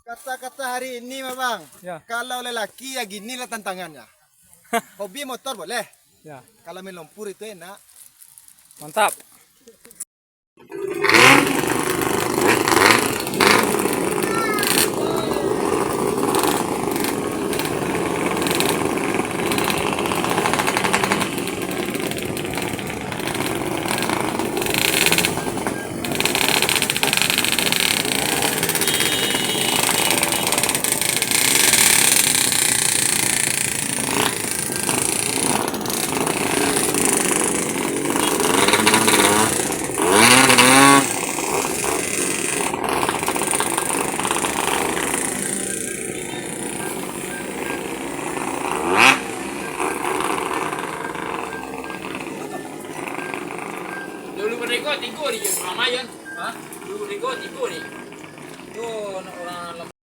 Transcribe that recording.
Kata-kata hari ini memang, Ya, kalau lelaki ya ginilah tantangannya. Hobi motor boleh, ya, kalau main lumpur itu enak. mantap. Dulu berikut tiga di Ramayan. Hah? Dulu berikut tiga nih. Tuh orang